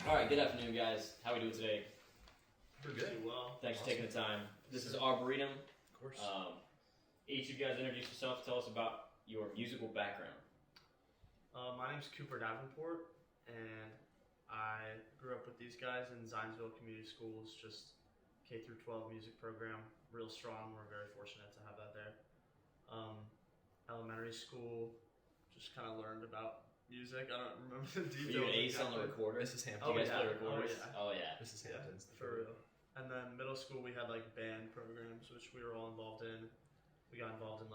All right, good afternoon, guys. How are we doing today? We're good. Well, Thanks for taking the time. This is Arboretum. Of course. Each of you guys introduce yourself. Tell us about your musical background. my name's Cooper Davenport, and I grew up with these guys in Zionsville Community Schools, just K through 12 music program, real strong. We're very fortunate to have that there. Elementary school, just kind of learned about music. I don't remember the Were details. you an ace on the exactly. recorder? This is Do Hampton. you guys yeah. play recorders? Oh, Oh, yeah. This is Yeah, Hampton's. for real. And then middle school, we had like band programs, which we were all involved in. We got involved in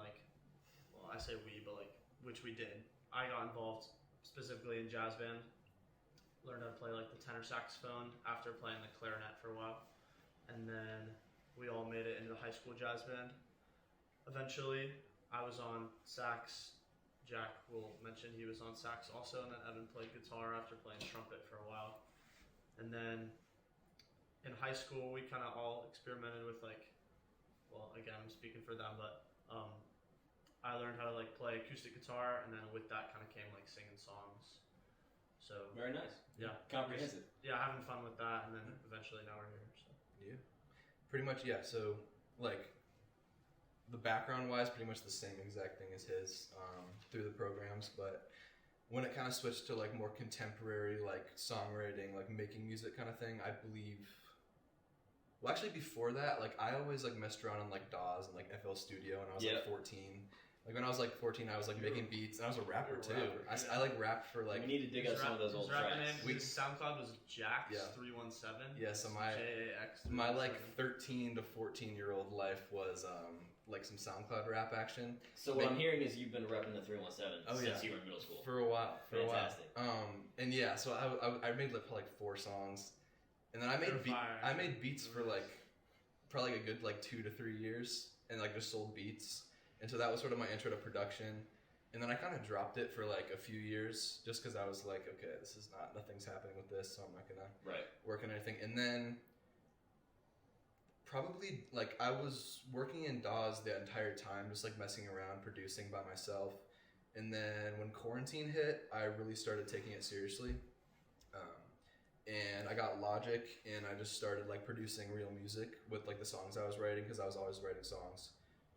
I say we, but which we did. I got involved specifically in jazz band. Learned how to play the tenor saxophone after playing the clarinet for a while. And then we all made it into the high school jazz band. Eventually, I was on sax. Jack will mention he was on sax also, and then Evan played guitar after playing trumpet for a while. And then in high school, we kind of all experimented with again, I'm speaking for them, but I learned how to play acoustic guitar, and then with that kind of came singing songs. So Very nice. yeah, Comprehensive. yeah, having fun with that, and then eventually now we're here. So. Yeah. Pretty much, yeah. So, the background-wise, pretty much the same exact thing as his through the programs, but when it kind of switched to more contemporary, songwriting, making music kind of thing, I believe. Well, actually, before that, I always messed around on DAWs and FL Studio when I was 14. When I was 14, I was making beats, and I was a rapper too. I rapped for We need to dig up some of those old rapping tracks. name, his SoundCloud was Jack Yeah. 317. Yeah, so my JAX my 317. 13 to 14-year-old life was some SoundCloud rap action So what I'm hearing is you've been repping the 317 Oh, since yeah. you were in middle school. for a while. Fantastic. And yeah, so I made 4 songs, and then I They're made fire. I made beats for probably a good 2 to 3 years, and just sold beats. And so that was sort of my intro to production. And then I kind of dropped it for a few years just because I was okay, this is nothing's happening with this, so I'm not gonna Right. work on anything. And then probably I was working in DAWs the entire time, just messing around, producing by myself. And then when quarantine hit, I really started taking it seriously. And I got Logic, and I just started producing real music with the songs I was writing, because I was always writing songs.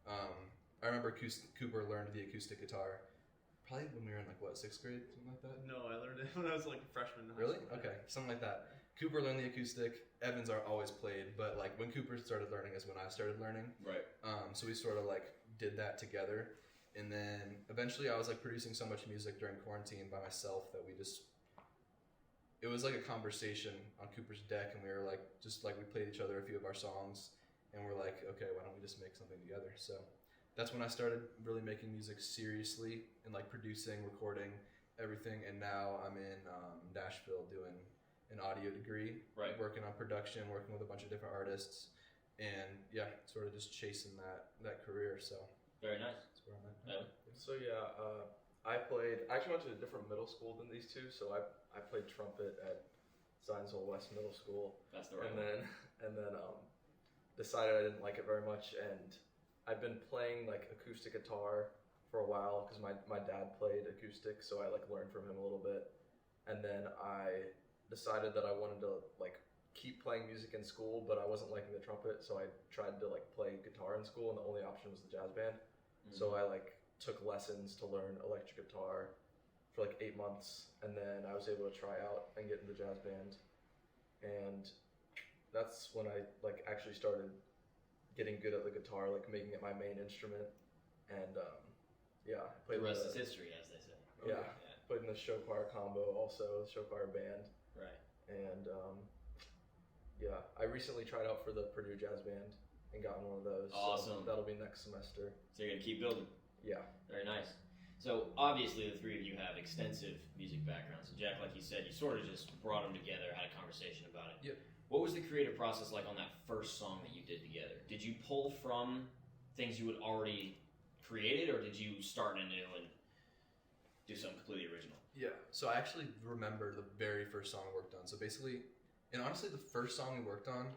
I remember Cooper learned the acoustic guitar probably when we were in 6th grade, something like that. No, I learned it when I was a freshman in high Really? school. Okay, something like that. Cooper learned the acoustic. Evans are always played, but when Cooper started learning is when I started learning. Right. So we sort of did that together, and then eventually I was producing so much music during quarantine by myself that it was a conversation on Cooper's deck, and we were we played each other a few of our songs, and we're okay, why don't we just make something together? So that's when I started really making music seriously and producing, recording, everything. And now I'm in Nashville doing an audio degree, Right. working on production, working with a bunch of different artists, and yeah, sort of just chasing that career. So Very nice. that's where I'm at now. Evan? So yeah, I actually went to a different middle school than these two. So I played trumpet at Zionsville West Middle School, That's the right and one. then decided I didn't like it very much, and I've been playing acoustic guitar for a while because my dad played acoustic, so I learned from him a little bit, and then I decided that I wanted to keep playing music in school, but I wasn't liking the trumpet, so I tried to play guitar in school, and the only option was the jazz band. So I took lessons to learn electric guitar for 8 months, and then I was able to try out and get in the jazz band, and that's when I actually started getting good at the guitar, making it my main instrument, and yeah, I The played rest is history, as they say. Yeah, played in the show choir combo, also the show choir band, Right. and yeah, I recently tried out for the Purdue Jazz Band and gotten one of those. Awesome. So that'll be next semester. So you're going to keep building. Yeah. Very nice. So obviously the three of you have extensive music backgrounds. So Jack, like you said, you sort of just brought them together, had a conversation about it. Yep. What was the creative process like on that first song that you did together? Did you pull from things you had already created, or did you start anew and do something completely original? Yeah, so I actually remember the very first song we worked on. So basically, and honestly, the first song we worked on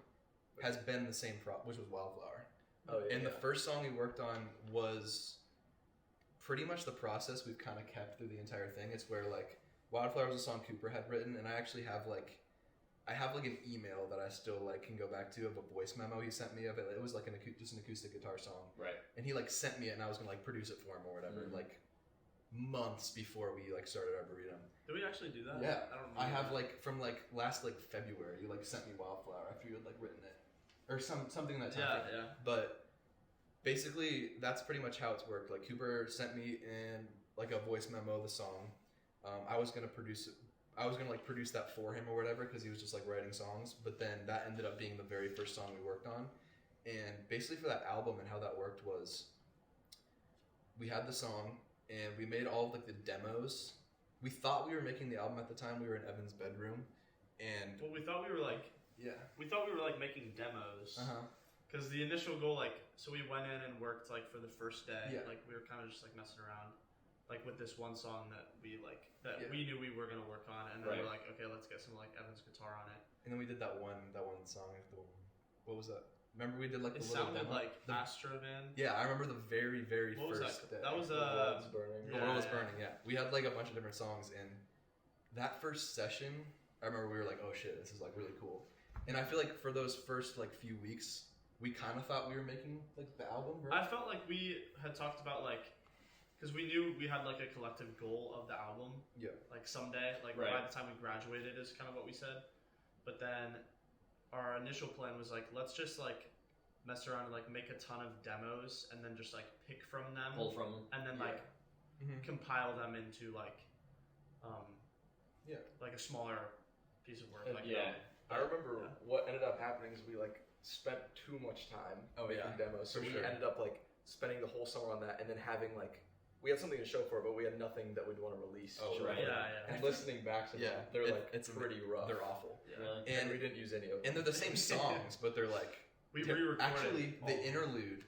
has been the same which was Wildflower. Oh yeah. And the first song we worked on was pretty much the process we've kind of kept through the entire thing. It's where Wildflower was a song Cooper had written, and I actually have I have like an email that I still like can go back to of a voice memo he sent me of it. It was like just an acoustic guitar song, Right. and he like sent me it, and I was gonna like produce it for him or whatever, like months before we like started Arboretum. Did we actually do that? Yeah, I don't remember. I have like from like last like February, you like sent me Wildflower after you had like written it, or something in that time. Yeah. But basically, that's pretty much how it's worked. Like Cooper sent me in like a voice memo of the song. I was gonna produce it. I was gonna like produce that for him or whatever because he was just like writing songs. But then that ended up being the very first song we worked on. And basically for that album and how that worked was, we had the song and we made all of like the demos. We thought we were making the album at the time. We were in Evan's bedroom, and Well, we thought we were like making demos. Because the initial goal, like, so we went in and worked like for the first day. Yeah. Like we were kind of just like messing around, like with this one song that we like Yeah. we knew we were gonna work on, and then Right. we're like, okay, let's get some like Evan's guitar on it. And then we did that one song. What was that? Remember we did like It the little sounded demo? like Astrovan. Yeah, I remember the very What was first day. that? That was The world's burning. The World Was Burning. Yeah, we had like a bunch of different songs, and that first session, I remember we were like, oh shit, this is like really cool. And I feel like for those first like few weeks, we kind of thought we were making like the album, right? I felt like we had talked about like, because we knew we had like a collective goal of the album. Yeah. Like someday, like Right. by the time we graduated, is kind of what we said. But then our initial plan was like, let's just like mess around and like make a ton of demos and then just like pick from them Pull from them. and then like Mhm. compile them into like, Yeah. like a smaller piece of work. And Like yeah. I remember Yeah. what ended up happening is we like spent too much time making demos, so for we sure. ended up like spending the whole summer on that, and then having like we had something to show for it, but we had nothing that we'd want to release. Oh, to show right. for it. Yeah. And listening back to them, Yeah, they're it- like it's pretty rough. They're awful, Yeah. Really? and and we didn't use any of them. and they're the same songs, but they're like We re-recorded actually all the of them.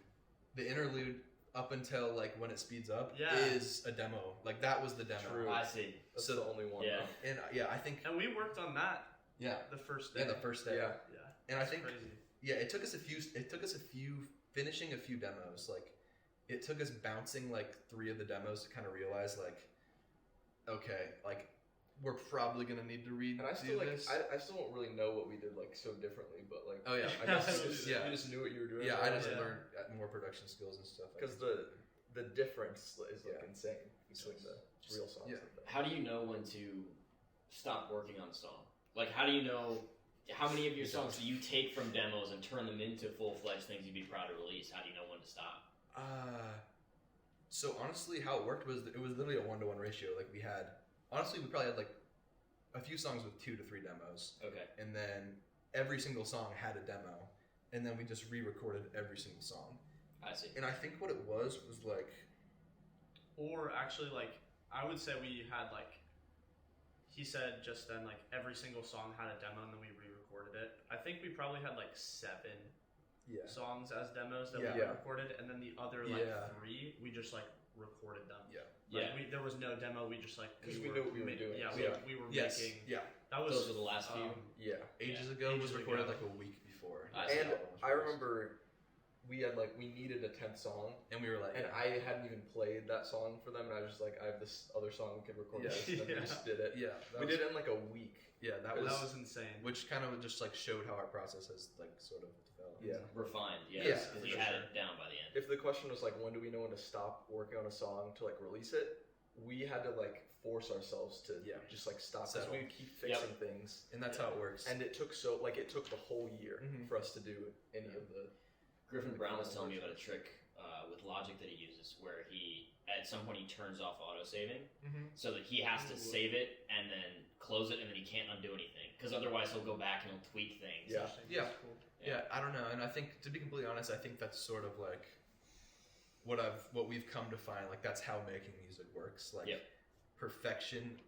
interlude up until like when it speeds up Yeah. is a demo. Like that was the demo. True. I see. That's so- the only one. Yeah. And yeah, I think And we worked on that yeah, the first day. yeah, the first day. Yeah. Yeah. And I It's think crazy. yeah, it took us a few finishing a few demos. Like it took us bouncing like 3 of the demos to kind of realize like okay, like we're probably gonna need to redo And I still like this. I still don't really know what we did like so differently, but like Oh yeah, I guess you Yeah. just knew what you were doing. yeah, I just Yeah. learned more production skills and stuff. because the difference is like Yeah. insane between the real songs. Yeah. and the- How do you know when to stop working on a song? Like, how do you know how many of your songs do you take from demos and turn them into full-fledged things you'd be proud to release? How do you know when to stop? So honestly, how it worked was it was literally a 1-to-1 ratio. Like we probably had like a few songs with 2 to 3 demos, Okay. and then every single song had a demo, and then we just re-recorded every single song. I see. And I think what it was like, Or actually, like, I would say we had, like, he said just then, like, every single song had a demo and then we re-recorded it. I think we probably had, like, 7 yeah, songs as demos that Yeah. we recorded, and then the other, like, Yeah. 3, we just, like, recorded them. yeah, Yeah. Like, there was no demo, we just, like, 'Cause we knew what we were doing. Yeah, Yeah. we were yes, making, yeah. that was, Those were the last few. Yeah. Ages ago was Ages recorded ago. like a week before. I see. And I remember we needed a 10th song, and we were like, and I hadn't even played that song for them, and I was just like, I have this other song we could record. Yeah. This, and we Yeah. just did it. yeah, We did it in like a week. Yeah, that that was was insane. which kind of just like showed how our process has like sort of developed. Yeah. Refined, Yeah, yes. for Because you sure. had it down by the end. If the question was like, when do we know when to stop working on a song to like release it, we had to like force ourselves to Yeah. just like stop because Settle. we would keep fixing things, And that's how it works. and it took the whole year Mhm. for us to do any of the. Griffin the Brown was final telling me version. about a trick with Logic that he uses where he, at some point, he turns off auto-saving so that he has to Ooh. save it and then close it and then he can't undo anything. Because otherwise he'll go back and he'll tweak things. Yeah. Interesting. Yeah. That's cool. Yeah, I don't know, and I think to be completely honest, I think that's sort of like what we've come to find. Like that's how making music works. Like Yep. perfection.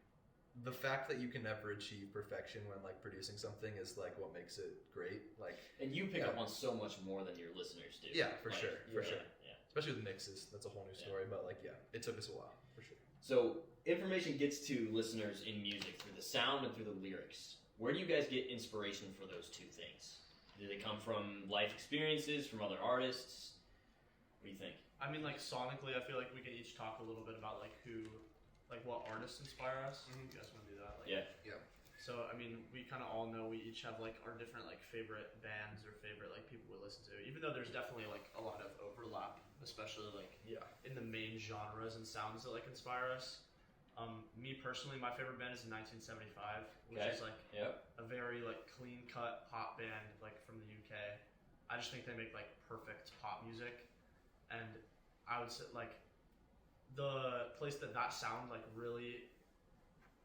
The fact that you can never achieve perfection when like producing something is like what makes it great. Like And you pick Yeah. up on so much more than your listeners do. yeah, for Like, sure, yeah. for sure. Yeah. Especially with mixes, that's a whole new story. But like yeah, it took us a while for sure. So information gets to listeners in music through the sound and through the lyrics. Where do you guys get inspiration for those two things? Do they come from life experiences, from other artists? What do you think? I mean, like sonically, I feel like we can each talk a little bit about like what artists inspire us. Mhm. You guys want to do that? Like, Yeah. So I mean, we kind of all know we each have like our different like favorite bands or favorite like people we listen to. Even though there's definitely like a lot of overlap, especially like Yeah. in the main genres and sounds that like inspire us. Me personally, my favorite band is 1975, which Okay. is like Yep. a very like clean cut pop band like from the UK. I just think they make like perfect pop music, and I would say like the place that sound like really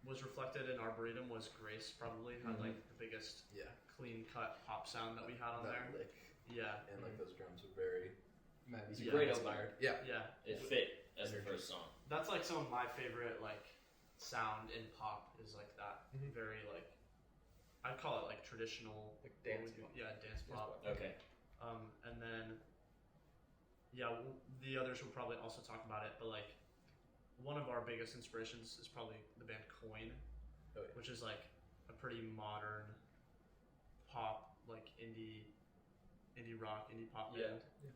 was reflected in Arboretum was Grace. Probably had like the biggest Yeah. clean cut pop sound that we had on That there. lick Yeah, and like those drums were very It's a Yeah. great inspired. Yeah. yeah. It fit as the first song. That's like some of my favorite like sound in pop is like that Mhm. very like I'd call it like traditional Like dance what would you- pop. yeah, dance pop. Okay. And then yeah, the others will probably also talk about it, but like one of our biggest inspirations is probably the band Coin, Oh, yeah. which is like a pretty modern pop like indie rock, indie pop Yeah. band. Yeah.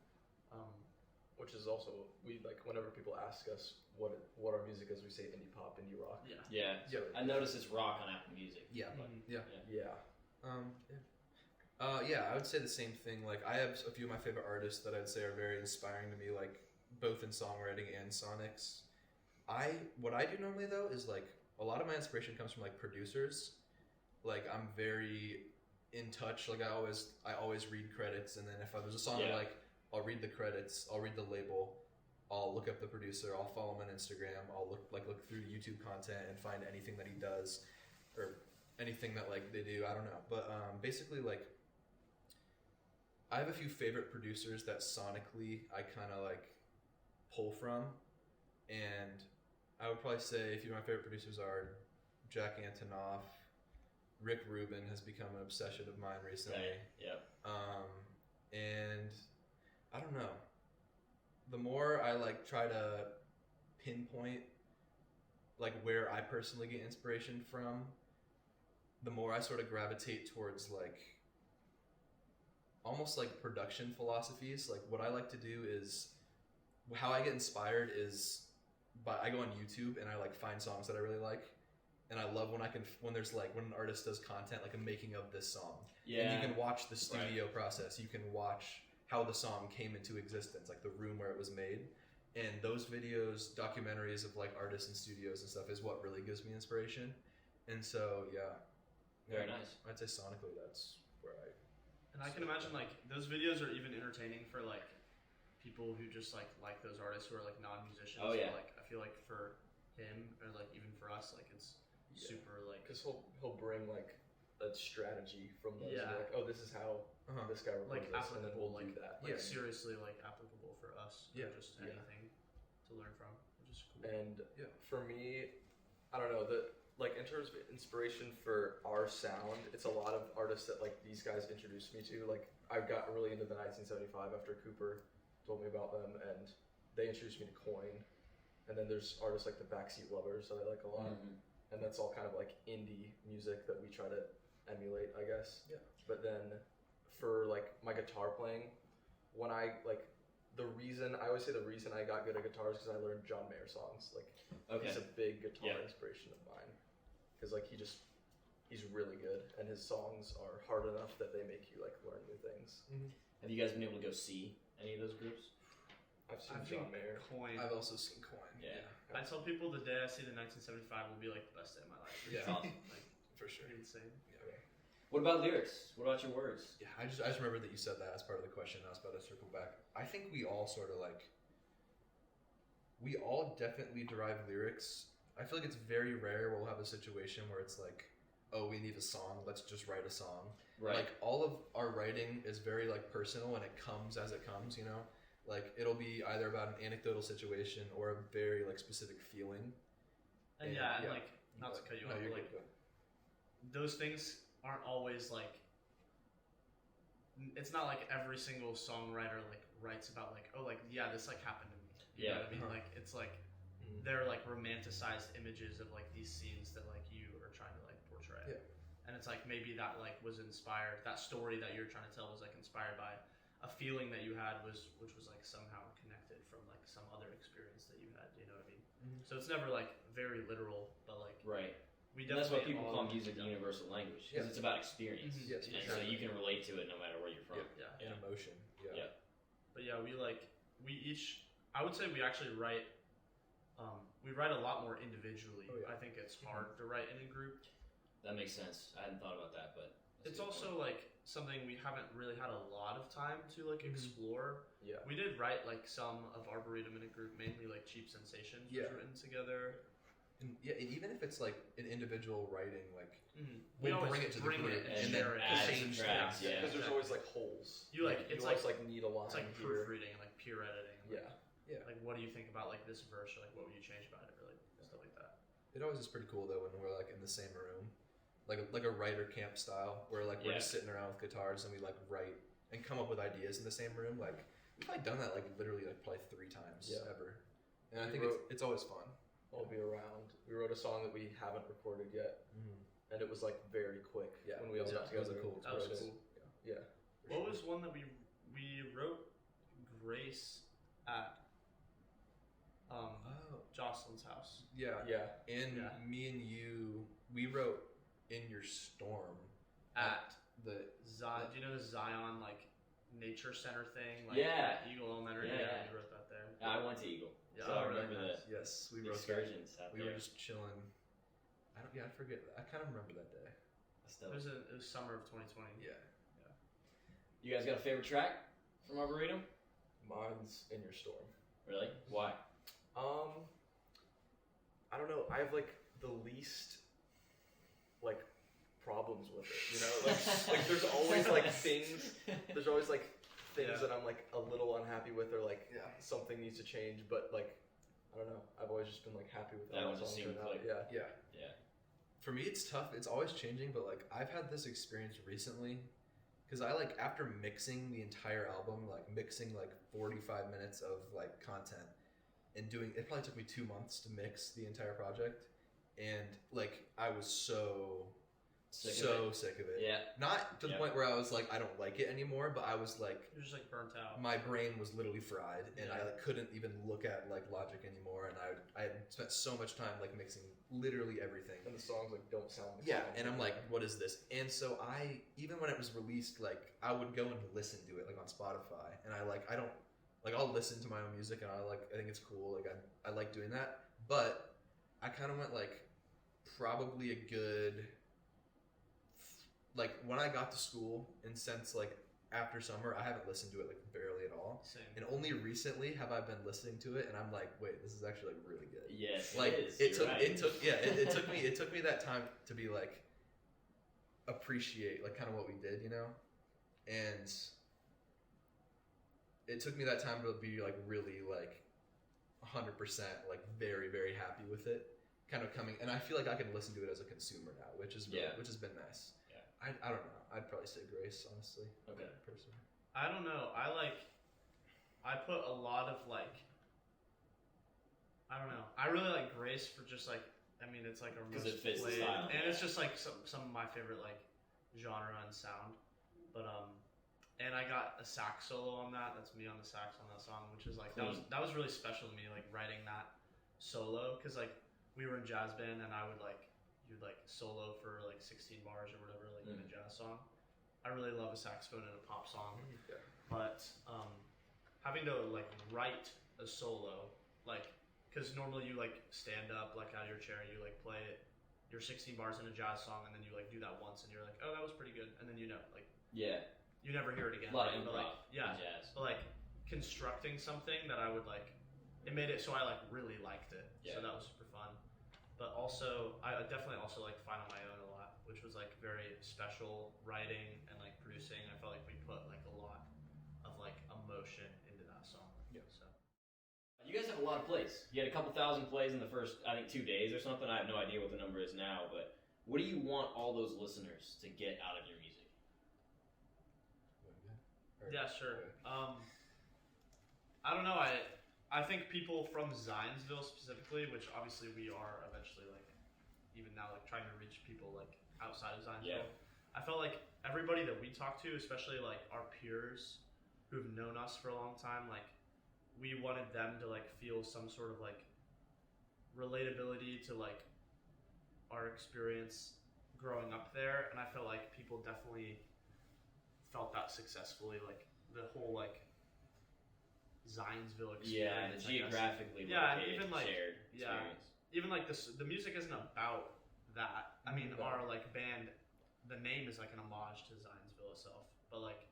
Which is also we like whenever people ask us what our music is, we say indie pop, indie rock. Yeah. Yeah. Yeah. I noticed it's rock on Apple Music. Yeah. Mhm. Yeah. Yeah. Yeah, I would say the same thing. Like, I have a few of my favorite artists that I'd say are very inspiring to me, like both in songwriting and sonics. What I do normally though is like a lot of my inspiration comes from like producers. Like, I'm very in touch. Like, I always read credits, and then if there's a song I Yeah. like, I'll read the credits, I'll read the label, I'll look up the producer, I'll follow him on Instagram, I'll look through YouTube content and find anything that he does, or anything that like they do. I don't know, but basically like. I have a few favorite producers that sonically I kind of like pull from, and I would probably say a few of my favorite producers are Jack Antonoff, Rick Rubin has become an obsession of mine recently, Okay. Yep. and I don't know. The more I like try to pinpoint like where I personally get inspiration from, the more I sort of gravitate towards like almost like production philosophies. Like, what I like to do is how I get inspired is I go on YouTube and I like find songs that I really like, and I love when there's like when an artist does content like a making of this song. Yeah. And you can watch the studio process. You can watch how the song came into existence, like the room where it was made. And those videos, documentaries of like artists and studios and stuff is what really gives me inspiration. And so, yeah. Very nice. I'd say sonically that's where I... And I can imagine like those videos are even entertaining for like people who just like those artists who are like non-musicians. Oh, yeah. But, like I feel like for him or like even for us, like it's super like Because he'll bring like a strategy from those. Yeah. Like, oh, this is how this guy like records this, and then applicable, we'll like do that. like Yeah. seriously like applicable for us. Yeah. Or just Yeah. anything to learn from, which is cool. And Yeah. for me, I don't know, like in terms of inspiration for our sound, it's a lot of artists that like these guys introduced me to. Like, I got really into the 1975 after Cooper told me about them, and they introduced me to Coin. And then there's artists like the Backseat Lovers that I like a lot, and that's all kind of like indie music that we try to emulate, I guess. Yeah. But then for like my guitar playing, when I like the reason I got good at guitar is because I learned John Mayer songs. Like, Okay. he's a big guitar Yeah. inspiration of mine, because like he's really good, and his songs are hard enough that they make you like learn new things. Have you guys been able to go see any of those groups? I've seen I John think Mayer. Coin. I've also seen Coin. Yeah. I tell people the day I see the 1975 will be like the best day of my life. It's Yeah. awesome. Like For sure. insane. What about lyrics? What about your words? Yeah, I just remember that you said that as part of the question. I was about to circle back. I think we all sort of like, we all definitely derive lyrics. I feel like it's very rare we'll have a situation where it's like, oh, we need a song, let's just write a song. Right. Like, all of our writing is very like personal, and it comes as it comes, you know? Like, it'll be either about an anecdotal situation or a very like specific feeling. And Yeah, and yeah. like not to cut you No, off, you're but like good. those things aren't always like it's not like every single songwriter like writes about like, oh, like yeah, this like happened to me. You know what I mean? Like it's like they're like romanticized images of like these scenes that like you are trying to like portray. Yeah. And it's like maybe that like was inspired, that story that you're trying to tell was like inspired by a feeling that you had which was like somehow connected from like some other experience that you had, you know what I mean? So it's never like very literal, but like Right. we And that's why definitely people all- call music the universal language, because Yeah. it's about experience. Mhm. Yes, for and sure. so you can relate to it no matter where you're from. Yeah. Yeah. And emotion. Yeah. Yeah. But yeah, we each, I would say we actually write, we write a lot more individually. Oh, yeah. I think it's hard to write in a group. That makes sense. I hadn't thought about that, but that's It's a good also like something we haven't really had a lot of time to like explore. Yeah. We did write like some of Arboretum in a group, mainly like Cheap Sensations Yeah. was written together. And yeah, and even if it's like an individual writing, like We we'll always bring it to the bring group it and and then then add change tracks, things. yeah. Because there's always like holes. You like you it's always like need a line it's like here. proofreading and like peer editing. Like, Yeah. Like what do you think about like this verse or like what would you change about it or like stuff like that. It always is pretty cool though when we're like in the same room, like a writer camp style, where like we're Yeah. just sitting around with guitars and we like write and come up with ideas in the same room. Like we've probably done that like literally like probably 3 times Yeah. ever, and I We think wrote- it's always fun. I'll be around. We wrote a song that we haven't recorded yet, and it was like very quick Yeah, when we all it got was- it was a together. cool That was process. cool. Yeah. For What sure. was one that we wrote Grace at Oh Jocelyn's house? yeah, Yeah. and Yeah. me and you, we wrote "In Your Storm" At the Zion, do you know the Zion like nature center thing? Like Yeah. Eagle Elementary. Yeah, yeah. We wrote that there. I went to Eagle, Yeah, so oh, I really remember nice. yes, we the wrote that. excursions out We there. were just chilling. I forget. I kind of remember that day. Still. It was summer of 2020. Yeah. You guys got a favorite track from Arboretum? Mine's In Your Storm. Really? Why? I don't know. I have like the least like problems with it. You know, like there's always like things. There's always like things Yeah. that I'm like a little unhappy with, or like Yeah. something needs to change. But like I don't know. I've always just been like happy with That how one the just song seemed turned out. like- Yeah. Yeah. Yeah. For me, it's tough. It's always changing, but like I've had this experience recently because I like after mixing the entire album, like mixing like 45 minutes of like content and doing it probably took me 2 months to mix the entire project, and like I was so Sick of sick of it. Yeah. Not to the Yeah. point where I was like I don't like it anymore, but I was like You're just like burnt out. my brain was literally fried, and I Yeah. like, couldn't even look at like Logic anymore, and I had spent so much time like mixing literally everything. And the songs like don't sound. Like Yeah, songs. and I'm like, what is this? And so I, even when it was released, like I would go and listen to it like on Spotify, and I'll listen to my own music, and I think it's cool, like I like doing that, but I kind of went like probably a good, like when I got to school, and since like after summer, I haven't listened to it like barely at all. Same. And only recently have I been listening to it, and I'm like, wait, this is actually like really good. Yes. Like it is. it You're took right. it took me that time to be like appreciate like kind of what we did, you know, and it took me that time to be like really like 100% like very very happy with it, kind of coming, and I feel like I can listen to it as a consumer now, which is really, Yeah. which has been nice. Yeah. I don't know. I'd probably say Grace, honestly. Okay. Personally. I don't know. I put a lot of like. I don't know. I really like Grace for just like. I mean, it's like a 'Cause most it fits the played, style, and yeah. it's just like some of my favorite like genre and sound. But and I got a sax solo on that. That's me on the sax on that song, which is like that was really special to me, like writing that solo, because like we were in jazz band and you'd like solo for like 16 bars or whatever, like in a jazz song. I really love a saxophone in a pop song. Yeah. But having to like write a solo, like, because normally you like stand up like out of your chair, you like play it, your 16 bars in a jazz song, and then you like do that once, and you're like, oh, that was pretty good, and then like Yeah. you never hear it again. A lot of But, improv. like, yeah, in jazz. but like constructing something that I would like, it made it so I like really liked it. Yeah. So that was super fun. But also, I definitely also like Find on My Own a lot, which was like very special writing and like producing. I felt like we put like a lot of like emotion into that song. Yeah. So You guys have a lot of plays. You had a couple thousand plays in the first, I think, 2 days or something. I have no idea what the number is now, but what do you want all those listeners to get out of your music? yeah, sure. I don't know. I think people from Zionsville specifically, which obviously we are eventually like, even now like trying to reach people like outside of Zionsville. Yeah. I felt like everybody that we talked to, especially like our peers who've known us for a long time, like we wanted them to like feel some sort of like relatability to like our our experience growing up there, and I felt like people definitely felt that successfully, like the whole like Zionsville experience. Yeah, the geographically Yeah, and located, even, like, shared yeah. experience. Even like the music isn't about that. I mean, No. our like band, the name is like an homage to Zionsville itself, but like,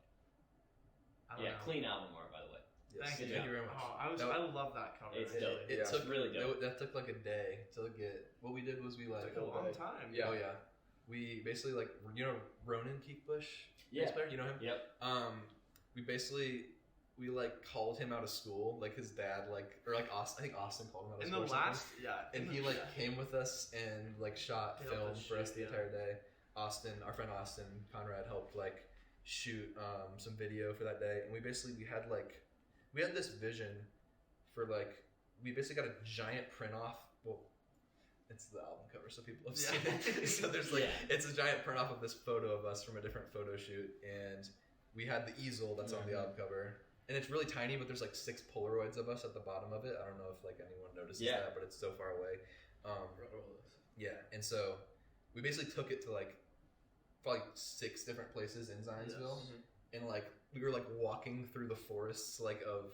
I don't know. Clean album art, by the way. Yes, Thank thank you. you very much. Oh, That I love that cover. It's actually. dope. It Yeah. took really dope. That took like a day to get. What we did was we It like. took a long time. Yeah. Oh yeah. We basically like Ronan Keekbush. Yeah. bass player? You know him. Yep. We like called him out of school, like his dad, Austin. I think Austin called him out of In school. the or something. last, yeah. And in he the- like yeah. came with us and like shot He helped film us for us shoot, the yeah. entire day. Austin, our friend Austin Conrad, helped like shoot some video for that day, and we had this vision for like we basically got a giant print off. Well, it's the album cover, so people have seen it. So there's like it's a giant print off of this photo of us from a different photo shoot, and we had the easel that's on the album cover. And it's really tiny, but there's like 6 Polaroids of us at the bottom of it. I don't know if like anyone notices that, but it's so far away. Yeah, and so we basically took it to like probably 6 different places in Zionsville, and like we were like walking through the forests like of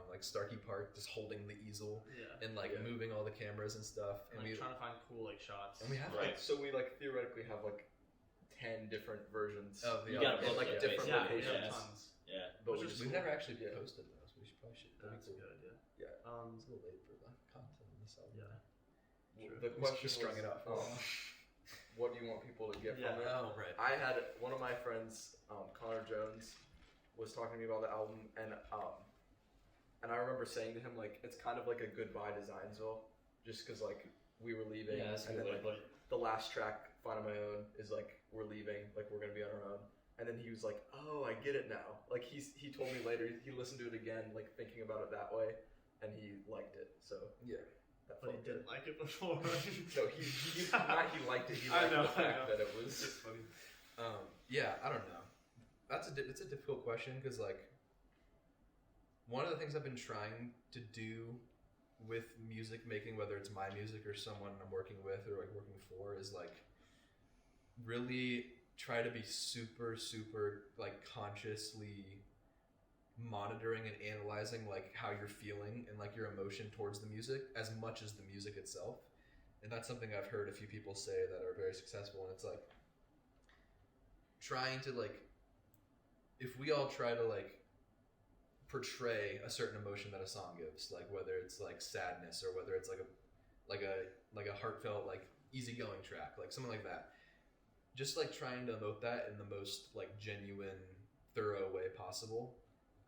like Starkey Park, just holding the easel Yeah. and like moving all the cameras and stuff. And Like we trying to find cool like shots. and we have Right. So we like theoretically have like 10 different versions. of the You gotta album. post like it, different yeah, basically. we have Yeah. tons. Yeah. but Which we is just We've never actually Yeah. posted those. We should probably should. That'd That's be cool. good. Yeah. It's a little late for the content in this album. Yeah. The We question just strung was, it out for a while. what do you want people to get Yeah. from it? Oh right. I had one of my friends, Connor Jones, was talking to me about the album, and I remember saying to him like it's kind of like a goodbye to Zionsville, just because like we were leaving, Yeah, that's a and good then way to like put it. the last track, "Find on My Own," is like we're leaving, like we're gonna be on our own. And then he was like, "Oh, I get it now." Like he told me later, he listened to it again, like thinking about it that way, and he liked it. So Yeah. that But he felt good. didn't like it before. No, he not he liked it. He I liked know, the I fact know. that it was. It's funny. Yeah, I don't know. It's a difficult question because like one of the things I've been trying to do with music making, whether it's my music or someone I'm working with or like working for, is like really try to be super like consciously monitoring and analyzing like how you're feeling and like your emotion towards the music as much as the music itself. And that's something I've heard a few people say that are very successful, and it's like trying to like if we all try to like portray a certain emotion that a song gives, like whether it's like sadness or whether it's like a heartfelt like easygoing track, like something like that, just like trying to emote that in the most like genuine, thorough way possible,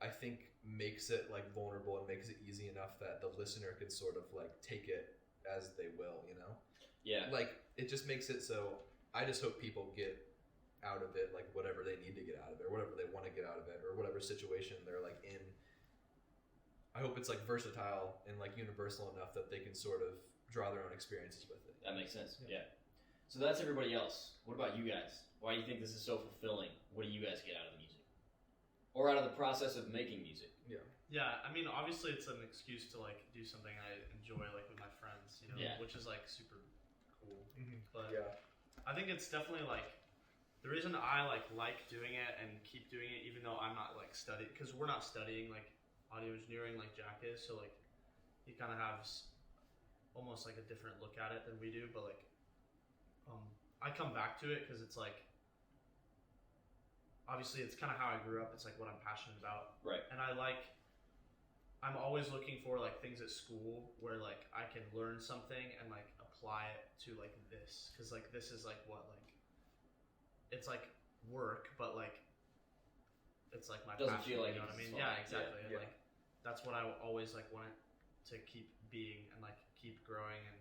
I think makes it like vulnerable and makes it easy enough that the listener can sort of like take it as they will, you know? Yeah. Like it just makes it so I just hope people get out of it like whatever they need to get out of it or whatever they want to get out of it or whatever situation they're like in. I hope it's like versatile and like universal enough that they can sort of draw their own experiences with it. That makes sense. Yeah. So that's everybody else. What about you guys? Why do you think this is so fulfilling? What do you guys get out of the music? Or out of the process of making music? Yeah, I mean, obviously it's an excuse to like do something I enjoy, like with my friends, you know, Yeah. which is like super cool. Mm-hmm. But Yeah. I think it's definitely like the reason I like doing it and keep doing it, even though I'm not like studying, because we're not studying like audio engineering like Jack is, so like he kind of has almost like a different look at it than we do. But like, I come back to it because it's like obviously it's kind of how I grew up. It's like what I'm passionate about. Right. And I'm always looking for like things at school where like I can learn something and like apply it to like this, because like this is like what like it's like work, but like it's like my Doesn't passion, feel like you know what I it's mean? fun. Yeah, exactly. Yeah. And like that's what I always like wanted to keep being and like keep growing, and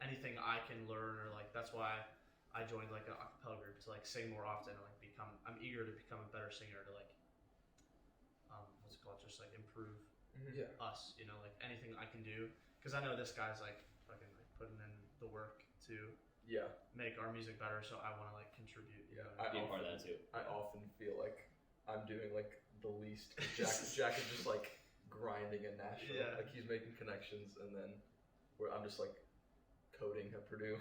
anything I can learn, or like that's why I joined like an a cappella group to like sing more often and like I'm eager to become a better singer, to like what's it called, just like improve Yeah. us, you know, like anything I can do, because I know this guy's like fucking like putting in the work to Yeah. make our music better, so I want to like contribute. You know? Be a part of that too. I often feel like I'm doing like the least. 'Cause Jack is just like grinding in Nashville. Yeah. Like he's making connections, and then I'm just like coding at Purdue.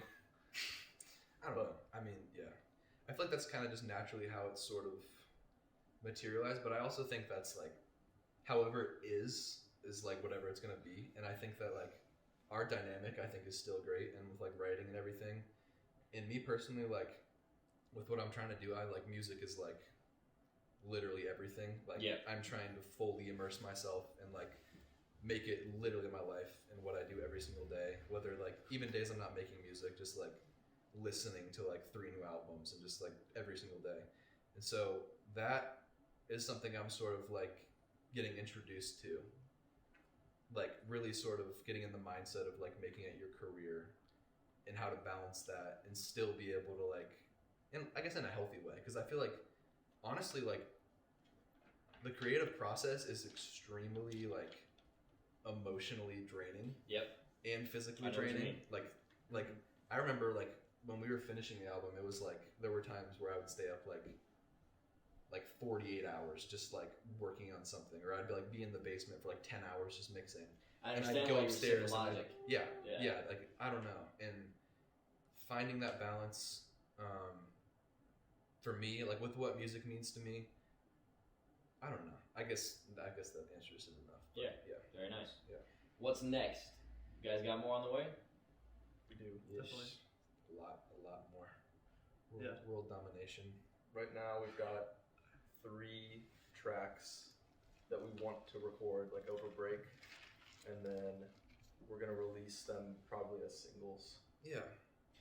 that's kind of just naturally how it's sort of materialized, but I also think that's like, however it is like whatever it's gonna be. And I think that like our dynamic, I think, is still great, and with like writing and everything. And me personally, like with what I'm trying to do, I like music is like literally everything. Like I'm trying to fully immerse myself and like make it literally my life and what I do every single day. Whether like even days I'm not making music, just like listening to like 3 new albums and just like every single day. And so that is something I'm sort of like getting introduced to, like really sort of getting in the mindset of like making it your career and how to balance that and still be able to like, and I guess in a healthy way, because I feel like honestly like the creative process is extremely like emotionally draining. And physically draining. Like I remember like when we were finishing the album, it was like there were times where I would stay up like 48 hours just like working on something, or I'd be in the basement for like 10 hours just mixing. I And understand I'd go why you're upstairs super and logic. like I don't know, and finding that balance for me, like with what music means to me, I don't know. I guess that answer isn't enough. But yeah. Very nice. Yeah. What's next? You guys got more on the way? We do. Definitely. A lot more. Yeah. World domination. Right now we've got 3 tracks that we want to record like over break, and then we're gonna release them probably as singles. Yeah.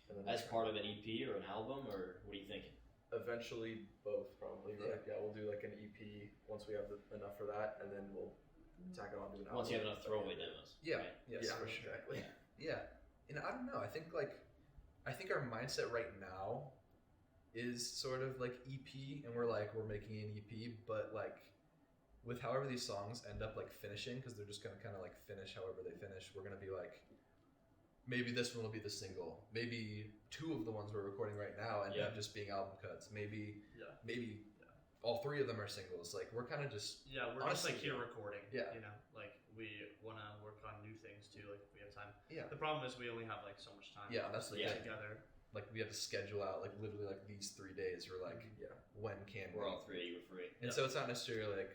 And then As part of an EP or an album, or what are you thinking? eventually both probably, right? Yeah, we'll do like an EP once we have enough for that, and then we'll tack it on to an album. Once you have enough throwaway demos. Yeah. Right? Yes, Yeah, for sure. exactly. Yeah. And I don't know. I think our mindset right now is sort of like EP, and we're making an EP, but like with however these songs end up like finishing, because they're just gonna kind of like finish however they finish, we're gonna be like, maybe this one will be the single, maybe 2 of the ones we're recording right now end up just being album cuts, maybe all 3 of them are singles. Like we're kind of just we're honestly, just like here recording. Yeah. You know, like we want to work on new things too. Like if we have time. Yeah. The problem is we only have like so much time. Yeah, that's the thing. together. Like we have to schedule out like literally like these 3 days. We're like, when can We're we? all 3 of you are free. And so it's not necessarily like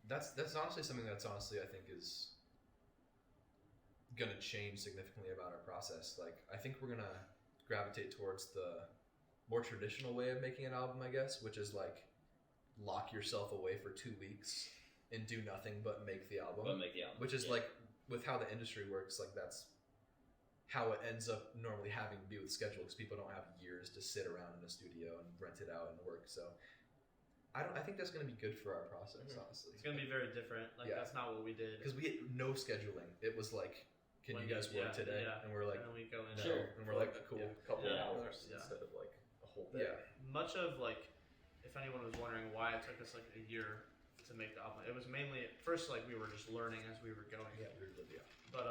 that's honestly something that's honestly I think is gonna change significantly about our process. Like I think we're gonna gravitate towards the more traditional way of making an album, I guess, which is like lock yourself away for 2 weeks and do nothing but make the album. Which is like with how the industry works, like that's how it ends up normally having to be with schedule, because people don't have years to sit around in a studio and rent it out and work. So I think that's going to be good for our process, honestly. It's gonna be very different. Like that's not what we did. Because we had no scheduling. It was like, can you guys work today? Yeah. And we're like, and then we go in. Sure. And we're like, cool. A couple Yeah. hours instead of like a whole day. Yeah. Much of like, if anyone was wondering why it took us like a year to make the album, it was mainly at first like we were just learning as we were going. Yeah. But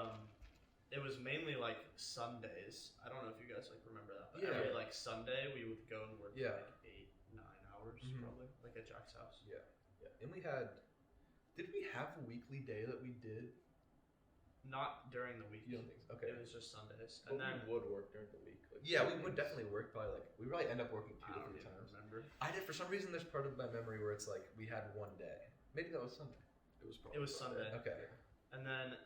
it was mainly like Sundays. I don't know if you guys like remember that. But Yeah. every like Sunday we would go and work for Yeah. like 8-9 hours Mhm. probably, like at Jack's house. And did we have a weekly day that we did? Not during the week. You don't think so? Okay. It was just Sundays, But and then we would work during the week. Like, Yeah, we would definitely work we probably end up working 2 I to don't 3 even times. remember. I did, for some reason, there's part of my memory where it's like we had 1 day. Maybe that was Sunday. It was probably It was Sunday. Okay. And then,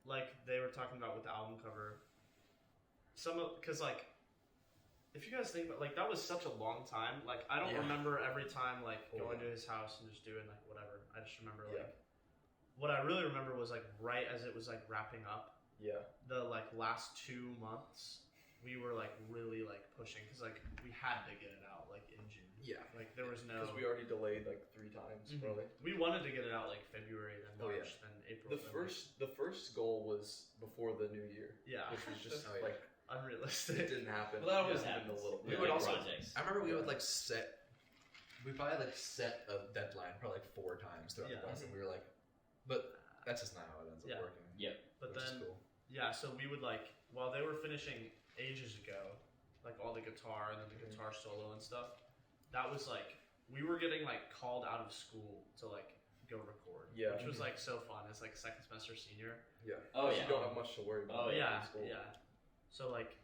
like they were talking about with the album cover, because like, if you guys think about like that was such a long time. Like I don't Yeah. remember every time like going to his house and just doing like whatever. I just remember like what I really remember was like right as it was like wrapping up. Yeah. The like last 2 months, we were like really like pushing because like we had to get it out like in June. Yeah. Like there was no. Because we already delayed like 3 times, Mhm. probably. We wanted to get it out like February, then Oh, yeah. March, then April. The then first goal was before the new year, yeah, which was just Oh, yeah. like unrealistic. it didn't happen. Well, that always It happened happens. a little We bit. would Big also- projects. I remember we would like we probably like set a deadline probably like 4 times throughout the Yeah. process, and we were like, but that's just not how it ends up Yeah. working. But which is then cool. yeah, so we would like while they were finishing ages ago, like all the guitar and then the guitar solo and stuff. That was like we were getting like called out of school to like go record. Yeah. Which was like so fun. It's like second semester senior. Oh You yeah. don't have much to worry about. Oh, Yeah, in school. yeah. So like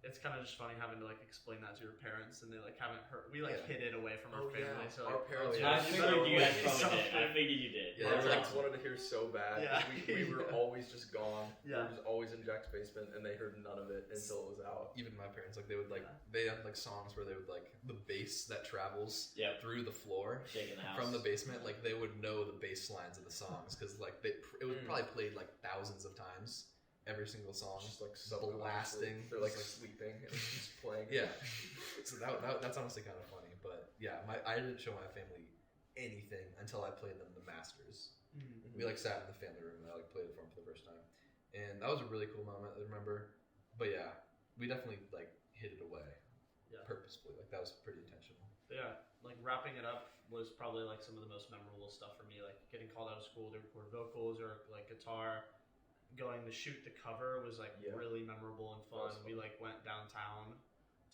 it's kind of just funny having to like explain that to your parents, and they like haven't heard. We like Yeah. hid it away from our Oh, yeah. family, so Our like, parents Oh, yeah. I were figured so you guys like, probably did. I something. figured you did. Yeah, Our they were parents like- wanted to hear so bad. Yeah. We were always just gone. We Yeah. were just always in Jack's basement, and they heard none of it until it was out. Even my parents, like they would like Yeah. they had like songs where they would like the bass that travels Yep. through the floor Shaking the house. from the basement. Like they would know the bass lines of the songs because like it was probably played like thousands of times. Every single song, Just like blasting. They're like Just, sleeping and it's just playing. yeah. So that's honestly kind of funny, but yeah, I didn't show my family anything until I played them the Masters. Mhm. We like sat in the family room and I like played it for them for the first time, and that was a really cool moment. I remember, but yeah, we definitely like hid it away, Yeah. purposefully. Like that was pretty intentional. But yeah, like wrapping it up was probably like some of the most memorable stuff for me. Like getting called out of school to record vocals or like guitar. Going to shoot the cover was like Yeah. really memorable and That was fun. We like went downtown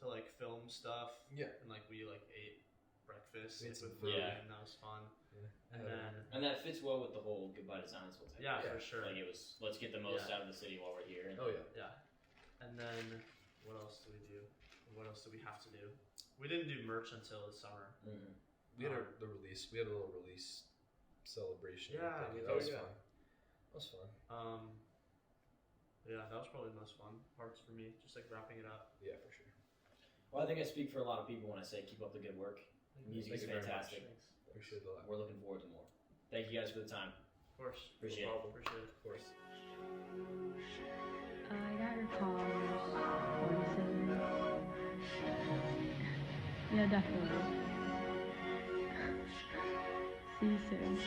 to like film stuff. Yeah. And like we like ate breakfast We like, ate some with food. food, Yeah. and that was fun. Yeah. And then And that fits well with the whole goodbye to Zionsville type. yeah, Yeah. for sure. Like it was, let's get the most Yeah. out of the city while we're here. And Oh yeah. Yeah. And then what else do we do? What else do we have to do? We didn't do merch until the summer. Mhm. We had the release. We had a little release celebration. Yeah, thing. we that was did. fun. That was fun. Yeah, that was probably the most fun parts for me. Just like wrapping it up. Yeah, for sure. Well, I think I speak for a lot of people when I say keep up the good work. Music Thank is you very much. fantastic. Thanks. Appreciate that. We're looking forward to more. Thank you guys for the time. Of course. Appreciate No it. problem. Appreciate it. Of course. I got your callers, voices. Yeah, definitely. See you soon.